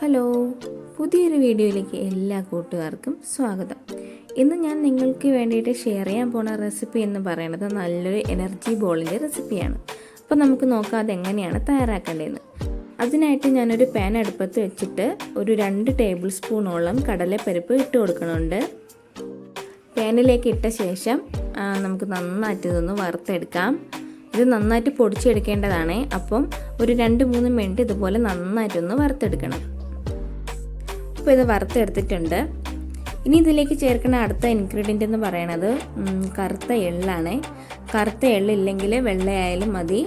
Hello, പുതിയൊരു വീഡിയോയിലേക്ക് എല്ലാ കൂട്ടുകാർക്കും സ്വാഗതം. ഇന്ന് ഞാൻ നിങ്ങൾക്ക് വേണ്ടിയിട്ട് ഷെയർ ചെയ്യാൻ പോണ റെസിപ്പി എന്ന് പറയുന്നത് നല്ലൊരു എനർജി ബോളിൻ്റെ റെസിപ്പിയാണ്. അപ്പോൾ നമുക്ക് നോക്കാം അതെങ്ങനെയാണ് തയ്യാറാക്കേണ്ടതെന്ന്. അതിനായിട്ട് ഞാനൊരു പാൻ അടുപ്പത്ത് വെച്ചിട്ട് ഒരു 2 ടേബിൾ സ്പൂണോളം കടലപ്പരിപ്പ് ഇട്ട് കൊടുക്കുന്നുണ്ട്. പാനിലേക്ക് ഇട്ട ശേഷം നമുക്ക് നന്നായിട്ട് ഇതൊന്ന് വറുത്തെടുക്കാം. ഇത് നന്നായിട്ട് പൊടിച്ചെടുക്കേണ്ടതാണ്. അപ്പം ഒരു 2-3 മിനിറ്റ് ഇതുപോലെ നന്നായിട്ടൊന്ന് വറുത്തെടുക്കണം. ഇപ്പോൾ ഇത് വറുത്തെടുത്തിട്ടുണ്ട്. ഇനി ഇതിലേക്ക് ചേർക്കുന്ന അടുത്ത ഇൻഗ്രീഡിയൻ്റ് എന്ന് പറയുന്നത് കറുത്ത എള്ളാണ്. കറുത്ത എള്ളില്ലെങ്കിൽ വെള്ളയായാലും മതി.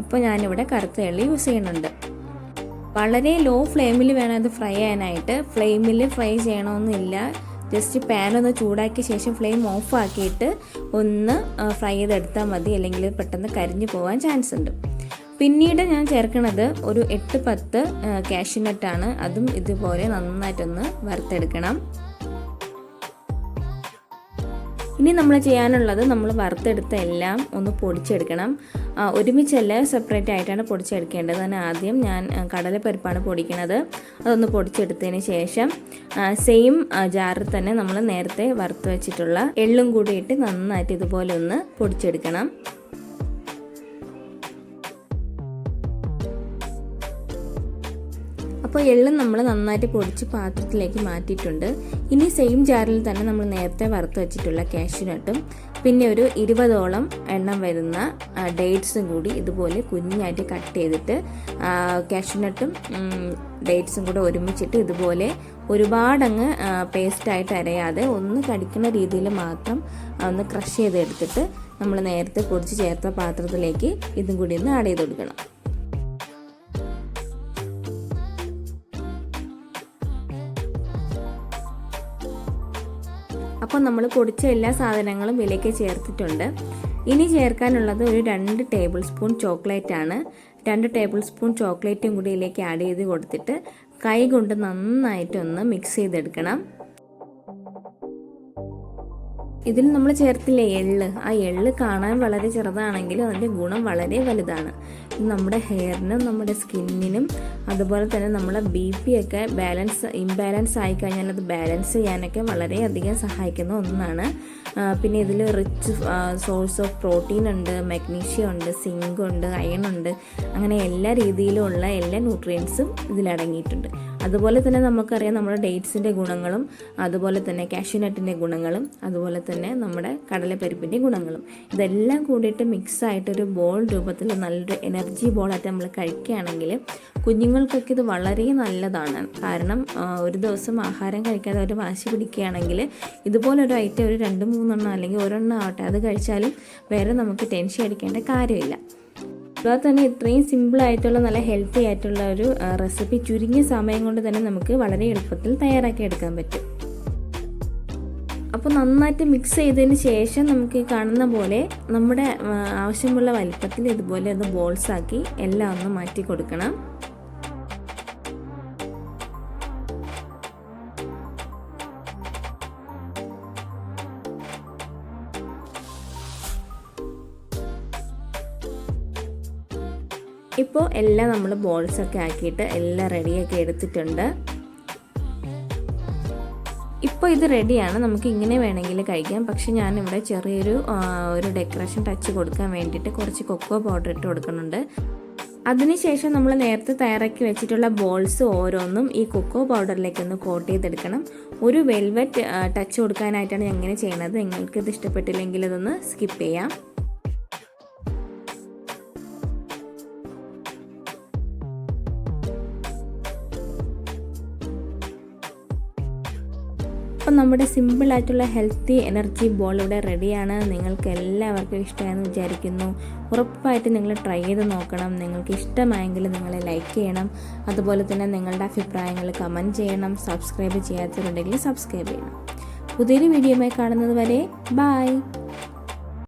ഇപ്പോൾ ഞാനിവിടെ കറുത്ത എള്ള് യൂസ് ചെയ്യുന്നുണ്ട്. വളരെ ലോ ഫ്ലെയിമിൽ വേണം ഇത് ഫ്രൈ ചെയ്യാനായിട്ട്. ഫ്ലെയിമിൽ ഫ്രൈ ചെയ്യണമെന്നില്ല. ജസ്റ്റ് പാൻ ഒന്ന് ചൂടാക്കിയ ശേഷം ഫ്ലെയിം ഓഫ് ആക്കിയിട്ട് ഒന്ന് ഫ്രൈ ചെയ്തെടുത്താൽ മതി, അല്ലെങ്കിൽ പെട്ടെന്ന് കരിഞ്ഞു പോകാൻ ചാൻസ് ഉണ്ട്. പിന്നീട് ഞാൻ ചേർക്കുന്നത് ഒരു 8-10 കാഷ്യൂ നട്ടാണ്. അതും ഇതുപോലെ നന്നായിട്ടൊന്ന് വറുത്തെടുക്കണം. ഇനി നമ്മൾ ചെയ്യാനുള്ളത് നമ്മൾ വറുത്തെടുത്ത എല്ലാം ഒന്ന് പൊടിച്ചെടുക്കണം. ഒരുമിച്ചല്ല, സെപ്പറേറ്റ് ആയിട്ടാണ് പൊടിച്ചെടുക്കേണ്ടത്. അതിന് ആദ്യം ഞാൻ കടലപ്പരിപ്പാണ് പൊടിക്കുന്നത്. അതൊന്ന് പൊടിച്ചെടുത്തതിന് ശേഷം സെയിം ജാറിൽ തന്നെ നമ്മൾ നേരത്തെ വറുത്ത് വെച്ചിട്ടുള്ള എള്ളും കൂടി ഇട്ട് നന്നായിട്ട് ഇതുപോലെ ഒന്ന് പൊടിച്ചെടുക്കണം. അപ്പോൾ എള്ളും നമ്മൾ നന്നായിട്ട് പൊടിച്ച് പാത്രത്തിലേക്ക് മാറ്റിയിട്ടുണ്ട്. ഇനി സെയിം ജാറിൽ തന്നെ നമ്മൾ നേരത്തെ വറുത്ത് വെച്ചിട്ടുള്ള കാഷ്യൂ നട്ടും പിന്നെ ഒരു 20ഓളം എണ്ണം വരുന്ന ഡേറ്റ്സും കൂടി ഇതുപോലെ കുഞ്ഞായിട്ട് കട്ട് ചെയ്തിട്ട് കാഷ്യൂ നട്ടും ഡേറ്റ്സും കൂടെ ഒരുമിച്ചിട്ട് ഇതുപോലെ ഒരുപാടങ്ങ് പേസ്റ്റായിട്ട് അരയാതെ ഒന്ന് കടിക്കുന്ന രീതിയിൽ മാത്രം ഒന്ന് ക്രഷ് ചെയ്തെടുത്തിട്ട് നമ്മൾ നേരത്തെ പൊടിച്ച് ചേർത്ത പാത്രത്തിലേക്ക് ഇതും കൂടി ഒന്ന് ആഡ് ചെയ്ത് കൊടുക്കണം. അപ്പോൾ നമ്മൾ പൊടിച്ച എല്ലാ സാധനങ്ങളും ഇതിലേക്ക് ചേർത്തിട്ടുണ്ട്. ഇനി ചേർക്കാനുള്ളത് ഒരു 2 ടേബിൾ സ്പൂൺ ചോക്ലേറ്റ് ആണ്. 2 ടേബിൾ സ്പൂൺ ചോക്ലേറ്റും കൂടി ഇതിലേക്ക് ആഡ് ചെയ്ത് കൊടുത്തിട്ട് കൈ കൊണ്ട് നന്നായിട്ടൊന്ന് മിക്സ് ചെയ്തെടുക്കണം. ഇതിൽ നമ്മൾ ചേർത്തില്ലേ എള്ള്, ആ എള്ള് കാണാൻ വളരെ ചെറുതാണെങ്കിലും അതിൻ്റെ ഗുണം വളരെ വലുതാണ്. നമ്മുടെ ഹെയറിനും നമ്മുടെ സ്കിന്നിനും അതുപോലെ തന്നെ നമ്മളെ BP ഒക്കെ ഇംബാലൻസ് ആയിക്കഴിഞ്ഞാൽ അത് ബാലൻസ് ചെയ്യാനൊക്കെ വളരെയധികം സഹായിക്കുന്ന ഒന്നാണ്. പിന്നെ ഇതിൽ റിച്ച് സോഴ്സ് ഓഫ് പ്രോട്ടീൻ ഉണ്ട്, മഗ്നീഷ്യം ഉണ്ട്, സിങ്ക് ഉണ്ട്, അയൺ ഉണ്ട്. അങ്ങനെ എല്ലാ രീതിയിലുമുള്ള എല്ലാ ന്യൂട്രിയൻസും ഇതിലടങ്ങിയിട്ടുണ്ട്. അതുപോലെ തന്നെ നമുക്കറിയാം നമ്മുടെ ഡേറ്റ്സിൻ്റെ ഗുണങ്ങളും അതുപോലെ തന്നെ കാഷ്യൂ നട്ടിൻ്റെ ഗുണങ്ങളും അതുപോലെ തന്നെ നമ്മുടെ കടലപ്പരിപ്പിൻ്റെ ഗുണങ്ങളും ഇതെല്ലാം കൂടിയിട്ട് മിക്സായിട്ടൊരു ബോൾ രൂപത്തിൽ നല്ലൊരു എനർജി ബോളായിട്ട് നമ്മൾ കഴിക്കുകയാണെങ്കിൽ കുഞ്ഞുങ്ങൾക്കൊക്കെ ഇത് വളരെ നല്ലതാണ്. കാരണം ഒരു ദിവസം ആഹാരം കഴിക്കാതെ അവർ വാശി പിടിക്കുകയാണെങ്കിൽ ഇതുപോലൊരു ഐറ്റം ഒരു 2-3 എണ്ണം അല്ലെങ്കിൽ ഒരെണ്ണം ആവട്ടെ അത് കഴിച്ചാലും വേറെ നമുക്ക് ടെൻഷൻ അടിക്കേണ്ട കാര്യമില്ല. അതുപോലെ തന്നെ ഇത്രയും സിമ്പിളായിട്ടുള്ള നല്ല ഹെൽത്തി ആയിട്ടുള്ള ഒരു റെസിപ്പി ചുരുങ്ങിയ സമയം കൊണ്ട് തന്നെ നമുക്ക് വളരെ എളുപ്പത്തിൽ തയ്യാറാക്കി എടുക്കാൻ പറ്റും. അപ്പോൾ നന്നായിട്ട് മിക്സ് ചെയ്തതിന് ശേഷം നമുക്ക് കാണുന്ന പോലെ നമ്മുടെ ആവശ്യമുള്ള വലിപ്പത്തിൽ ഇതുപോലെ ഒന്ന് ബോൾസാക്കി എല്ലാം ഒന്ന് മാറ്റി കൊടുക്കണം. ഇപ്പോൾ എല്ലാം നമ്മൾ ബോൾസൊക്കെ ആക്കിയിട്ട് എല്ലാം റെഡിയാക്കി എടുത്തിട്ടുണ്ട്. ഇപ്പോൾ ഇത് റെഡിയാണ്. നമുക്ക് ഇങ്ങനെ വേണമെങ്കിൽ കഴിക്കാം. പക്ഷെ ഞാനിവിടെ ചെറിയൊരു ഡെക്കറേഷൻ ടച്ച് കൊടുക്കാൻ വേണ്ടിയിട്ട് കുറച്ച് കൊക്കോ പൗഡർ ഇട്ട് കൊടുക്കുന്നുണ്ട്. അതിനുശേഷം നമ്മൾ നേരത്തെ തയ്യാറാക്കി വെച്ചിട്ടുള്ള ബോൾസ് ഓരോന്നും ഈ കൊക്കോ പൗഡറിലേക്ക് ഒന്ന് കോട്ട് ചെയ്തെടുക്കണം. ഒരു വെൽവെറ്റ് ടച്ച് കൊടുക്കാനായിട്ടാണ് ഞാൻ ഇങ്ങനെ ചെയ്യുന്നത്. നിങ്ങൾക്ക് ഇത് ഇഷ്ടപ്പെട്ടില്ലെങ്കിൽ ഇതൊന്ന് സ്കിപ്പ് ചെയ്യാം. അപ്പം നമ്മുടെ സിമ്പിളായിട്ടുള്ള ഹെൽത്തി എനർജി ബോൾ ഇവിടെ റെഡിയാണ്. നിങ്ങൾക്ക് എല്ലാവർക്കും ഇഷ്ടമായെന്ന് വിചാരിക്കുന്നു. ഉറപ്പായിട്ട് നിങ്ങൾ ട്രൈ ചെയ്ത് നോക്കണം. നിങ്ങൾക്ക് ഇഷ്ടമായെങ്കിൽ നിങ്ങൾ ലൈക്ക് ചെയ്യണം. അതുപോലെ തന്നെ നിങ്ങളുടെ അഭിപ്രായങ്ങൾ കമൻറ്റ് ചെയ്യണം. സബ്സ്ക്രൈബ് ചെയ്യാത്തവരുണ്ടെങ്കിൽ സബ്സ്ക്രൈബ് ചെയ്യണം. പുതിയൊരു വീഡിയോയുമായി കാണുന്നത് വരെ ബൈ.